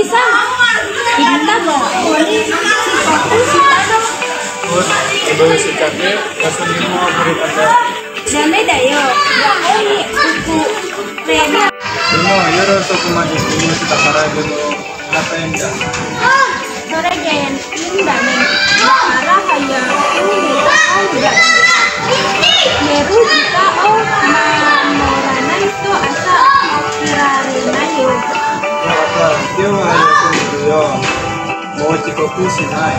bisa. Kita boleh Ibu sikapnya langsung mau beri pada. Dame dayo. Ini buku reda. Dino, yoro toko maju dulu kita para dulu kata yang dah. Sore jayan ini dame. Para hanya ini enggak. Meru jika mamorana itu asa kirarena yo. Ya apa? Dia mau ada dulu yo. Mau cikoku sinai.